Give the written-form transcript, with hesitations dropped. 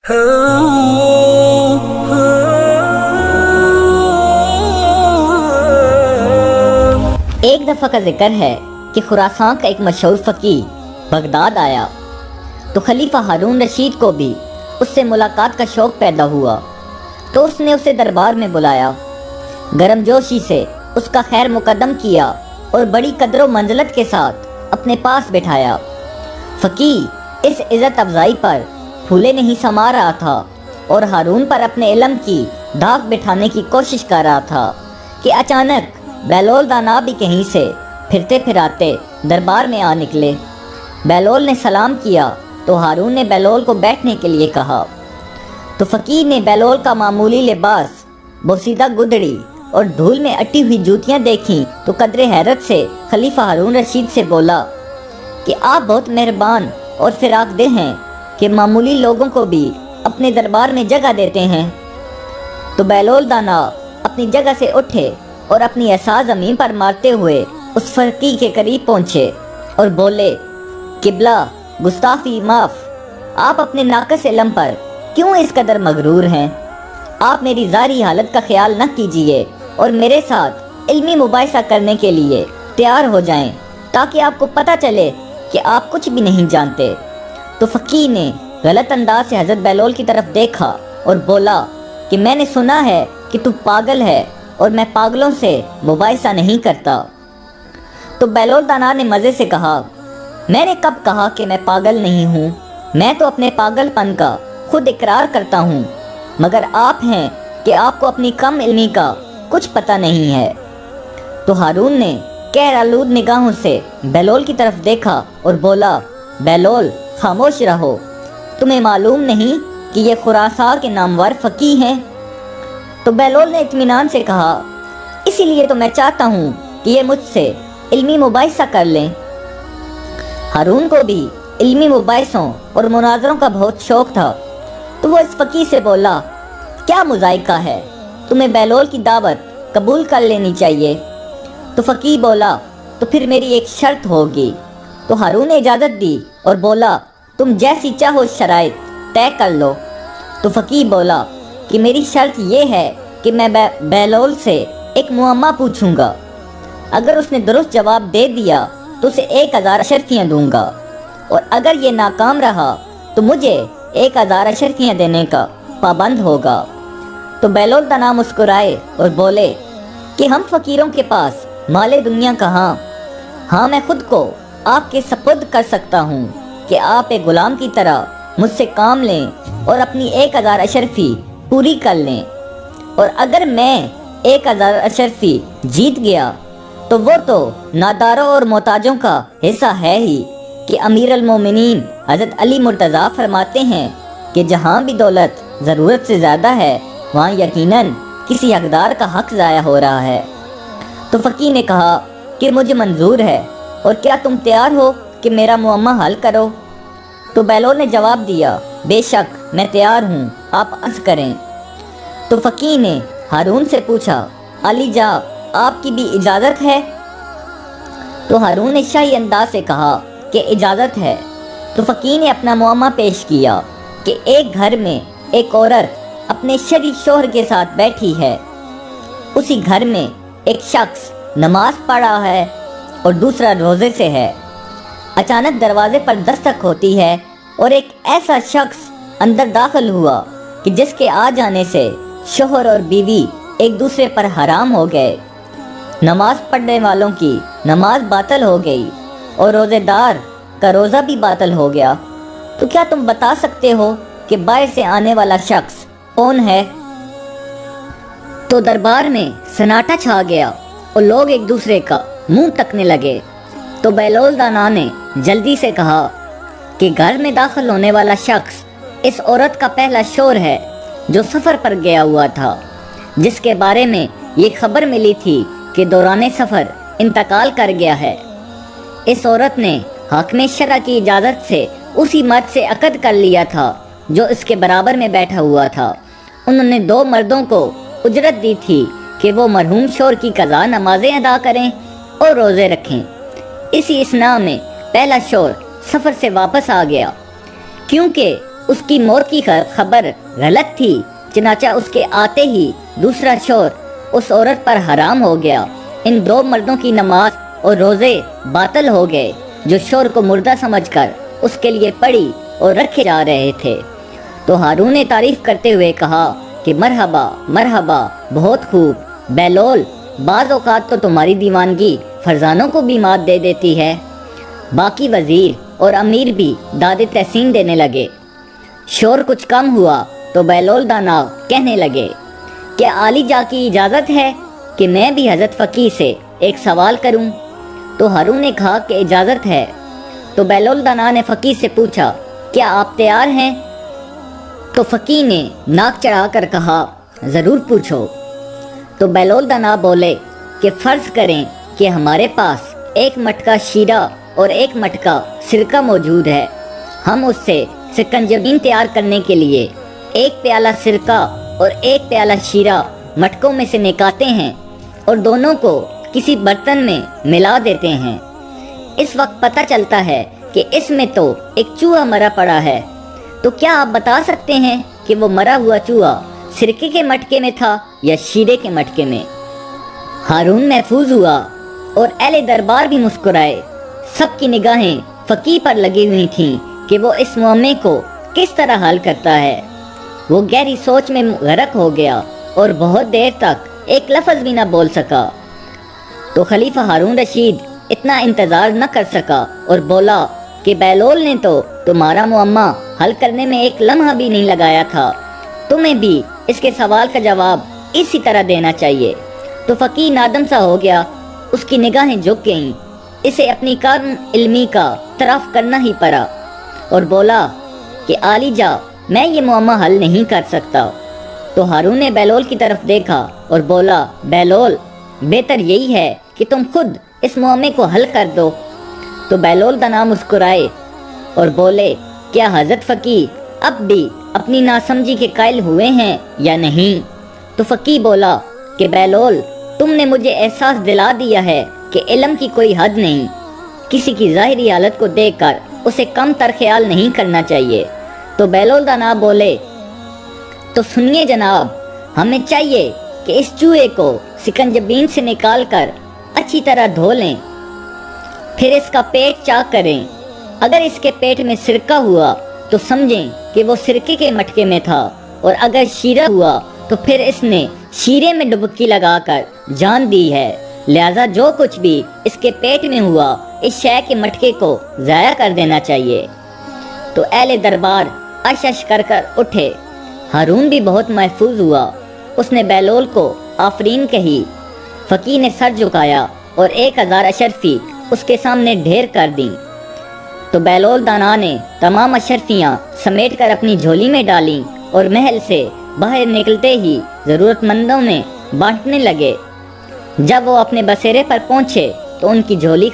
ایک دفعہ کا ذکر ہے کہ خراسان کا ایک مشہور فقیہ بغداد آیا تو خلیفہ ہارون رشید کو بھی اس سے ملاقات کا شوق پیدا ہوا، تو اس نے اسے دربار میں بلایا، گرم جوشی سے اس کا خیر مقدم کیا اور بڑی قدر و منزلت کے ساتھ اپنے پاس بٹھایا۔ فقیہ اس عزت افزائی پر پھولے نہیں سما رہا تھا اور ہارون پر اپنے علم کی دھاک بٹھانے کی کوشش کر رہا تھا کہ اچانک بہلول دانا بھی کہیں سے پھرتے پھراتے دربار میں آ نکلے۔ بہلول نے سلام کیا تو ہارون نے بہلول کو بیٹھنے کے لیے کہا، تو فقیہ نے بہلول کا معمولی لباس، بوسیدہ گدڑی اور دھول میں اٹی ہوئی جوتیاں دیکھیں تو قدر حیرت سے خلیفہ ہارون رشید سے بولا کہ آپ بہت مہربان اور فراق دہ ہیں کہ معمولی لوگوں کو بھی اپنے دربار میں جگہ دیتے ہیں۔ تو بہلول دانا اپنی جگہ سے اٹھے اور اپنی عصا زمین پر مارتے ہوئے اس فقیہ کے قریب پہنچے اور بولے، قبلہ، گستاخی معاف، آپ اپنے ناقص علم پر کیوں اس قدر مغرور ہیں؟ آپ میری ظاہری حالت کا خیال نہ کیجیے اور میرے ساتھ علمی مباحثہ کرنے کے لیے تیار ہو جائیں تاکہ آپ کو پتہ چلے کہ آپ کچھ بھی نہیں جانتے۔ تو فقیہ نے غلط انداز سے حضرت بہلول کی طرف دیکھا اور بولا کہ میں نے سنا ہے کہ تو پاگل ہے اور میں پاگلوں سے مباحثہ نہیں کرتا۔ تو بہلول دانا نے مزے سے کہا، میں نے کب کہا کہ میں پاگل نہیں ہوں؟ میں تو اپنے پاگل پن کا خود اقرار کرتا ہوں، مگر آپ ہیں کہ آپ کو اپنی کم علمی کا کچھ پتہ نہیں ہے۔ تو ہارون نے قہر آلود نگاہوں سے بہلول کی طرف دیکھا اور بولا، بہلول خاموش رہو، تمہیں معلوم نہیں کہ یہ خراسان کے نامور فقیہ ہیں؟ تو بہلول نے اطمینان سے کہا، اسی لیے تو میں چاہتا ہوں کہ یہ مجھ سے علمی مباحثہ کر لیں۔ ہارون کو بھی علمی مباحثوں اور مناظروں کا بہت شوق تھا، تو وہ اس فقیہ سے بولا، کیا مذائقہ ہے، تمہیں بہلول کی دعوت قبول کر لینی چاہیے۔ تو فقیہ بولا، تو پھر میری ایک شرط ہوگی۔ تو ہارون نے اجازت دی اور بولا، تم جیسی چاہو شرائط طے کر لو۔ تو فقیہ بولا کہ میری شرط یہ ہے کہ میں بہلول سے ایک معمہ پوچھوں گا، اگر اس نے درست جواب دے دیا تو اسے 1000 اشرفیاں دوں گا، اور اگر یہ ناکام رہا تو مجھے 1000 اشرفیاں دینے کا پابند ہوگا۔ تو بہلول دانا مسکرائے اور بولے کہ ہم فقیروں کے پاس مال دنیا کہاں، ہاں میں خود کو آپ کے سپرد کر سکتا ہوں کہ آپ ایک غلام کی طرح مجھ سے کام لیں اور اپنی 1000 اشرفی پوری کر لیں، اور اگر میں 1000 اشرفی جیت گیا تو وہ تو ناداروں اور محتاجوں کا حصہ ہے ہی، کہ امیر المومنین حضرت علی مرتضیٰ فرماتے ہیں کہ جہاں بھی دولت ضرورت سے زیادہ ہے وہاں یقیناً کسی حقدار کا حق ضائع ہو رہا ہے۔ تو فقیہ نے کہا کہ مجھے منظور ہے، اور کیا تم تیار ہو کہ میرا معمہ حل کرو؟ تو بہلول نے جواب دیا، بے شک میں تیار ہوں، آپ عرض کریں۔ تو فقیہ نے ہارون سے پوچھا، علی جا، آپ کی بھی اجازت ہے؟ تو ہارون نے شاہی انداز سے کہا کہ اجازت ہے۔ تو فقیہ نے اپنا معمہ پیش کیا کہ ایک گھر میں ایک عورت اپنے شرعی شوہر کے ساتھ بیٹھی ہے، اسی گھر میں ایک شخص نماز پڑھ رہا ہے اور دوسرا روزے سے ہے۔ اچانک دروازے پر دستک ہوتی ہے اور ایک ایسا شخص اندر داخل ہوا کہ جس کے آ جانے سے شوہر اور بیوی ایک دوسرے پر حرام ہو گئے، نماز پڑھنے والوں کی نماز باطل ہو گئی اور روزے دار کا روزہ بھی باطل ہو گیا۔ تو کیا تم بتا سکتے ہو کہ باہر سے آنے والا شخص کون ہے؟ تو دربار میں سناٹا چھا گیا اور لوگ ایک دوسرے کا منہ تکنے لگے۔ تو بہلول دانا نے جلدی سے کہا کہ گھر میں داخل ہونے والا شخص اس عورت کا پہلا شوہر ہے جو سفر پر گیا ہوا تھا، جس کے بارے میں یہ خبر ملی تھی کہ دوران سفر انتقال کر گیا ہے۔ اس عورت نے حاکم شرع کی اجازت سے اسی مرد سے عقد کر لیا تھا جو اس کے برابر میں بیٹھا ہوا تھا۔ انہوں نے 2 مردوں کو اجرت دی تھی کہ وہ مرحوم شوہر کی قضا نمازیں ادا کریں اور روزے رکھیں۔ اسی اثناء میں پہلا شوہر سفر سے واپس آ گیا، کیونکہ اس کی موت کی خبر غلط تھی، چنانچہ اس کے آتے ہی دوسرا شور اس عورت پر حرام ہو گیا۔ ان دو مردوں کی نماز اور روزے باطل ہو گئے جو شور کو مردہ سمجھ کر اس کے لیے پڑی اور رکھے جا رہے تھے۔ تو ہارون نے تعریف کرتے ہوئے کہا کہ مرحبا مرحبا، بہت خوب بیلول، بعض اوقات تو تمہاری دیوانگی فرزانوں کو بھی مات دے دیتی ہے۔ باقی وزیر اور امیر بھی داد تحسین دینے لگے۔ شور کچھ کم ہوا تو بیلول دانا کہنے لگے، کیا عالی جا کی اجازت ہے کہ میں بھی حضرت فقیہ سے ایک سوال کروں؟ تو ہارون نے کہا کہ اجازت ہے۔ تو بیلول دانا نے فقیہ سے پوچھا، کیا آپ تیار ہیں؟ تو فقیہ نے ناک چڑھا کر کہا، ضرور پوچھو۔ تو بیلول دانا بولے کہ فرض کریں کہ ہمارے پاس ایک مٹکا شیرہ اور ایک مٹکا سرکہ موجود ہے، ہم اس سے سکنجبین تیار کرنے کے لیے ایک پیالہ سرکہ اور ایک پیالہ شیرہ مٹکوں میں سے نکالتے ہیں اور دونوں کو کسی برتن میں ملا دیتے ہیں۔ اس وقت پتہ چلتا ہے کہ اس میں تو ایک چوہا مرا پڑا ہے، تو کیا آپ بتا سکتے ہیں کہ وہ مرا ہوا چوہا سرکے کے مٹکے میں تھا یا شیرے کے مٹکے میں؟ ہارون محفوظ ہوا اور اہل دربار بھی مسکرائے۔ سب کی نگاہیں فقیہ پر لگی ہوئی تھیں کہ وہ اس معاملے کو کس طرح حل کرتا ہے۔ وہ گہری سوچ میں غرق ہو گیا اور بہت دیر تک ایک لفظ بھی نہ بول سکا۔ تو خلیفہ ہارون رشید اتنا انتظار نہ کر سکا اور بولا کہ بیلول نے تو تمہارا معمہ حل کرنے میں ایک لمحہ بھی نہیں لگایا تھا، تمہیں بھی اس کے سوال کا جواب اسی طرح دینا چاہیے۔ تو فقیہ نادم سا ہو گیا، اس کی نگاہیں جھک گئیں، اسے اپنی کام علمی کا اعتراف کرنا ہی پڑا اور بولا کہ عالی جا، میں یہ معمہ حل نہیں کر سکتا۔ تو ہارون نے بیلول کی طرف دیکھا اور بولا، بیلول، بہتر یہی ہے کہ تم خود اس معاملے کو حل کر دو۔ تو بیلول دانا مسکرائے اور بولے، کیا حضرت فقیہ اب بھی اپنی ناسمجھی کے قائل ہوئے ہیں یا نہیں؟ تو فقیہ بولا کہ بیلول، تم نے مجھے احساس دلا دیا ہے کہ علم کی کوئی حد نہیں، کسی کی ظاہری حالت کو دیکھ کر اسے کم تر خیال نہیں کرنا چاہیے۔ تو بیلول دانا بولے، تو سنیے جناب، ہمیں چاہیے کہ اس چوہے کو سکنجبین سے نکال کر اچھی طرح دھو لیں، پھر اس کا پیٹ چاک کریں۔ اگر اس کے پیٹ میں سرکہ ہوا تو سمجھیں کہ وہ سرکے کے مٹکے میں تھا، اور اگر شیرہ ہوا تو پھر اس نے شیرے میں ڈبکی لگا کر جان دی ہے، لہذا جو کچھ بھی اس کے پیٹ میں ہوا اس شے کے مٹکے کو ضائع کر دینا چاہیے۔ تو اہل دربار اش اش کر کر اٹھے۔ ہارون بھی بہت محفوظ ہوا، اس نے بیلول کو آفرین کہی۔ فقیہ نے سر جھکایا اور 1000 اشرفی اس کے سامنے ڈھیر کر دیں۔ تو بیلول دانا نے تمام اشرفیاں سمیٹ کر اپنی جھولی میں ڈالیں اور محل سے باہر نکلتے ہی ضرورت مندوں میں بانٹنے لگے۔ جب وہ اپنے بسیرے پر پہنچے تو ان کی جھولی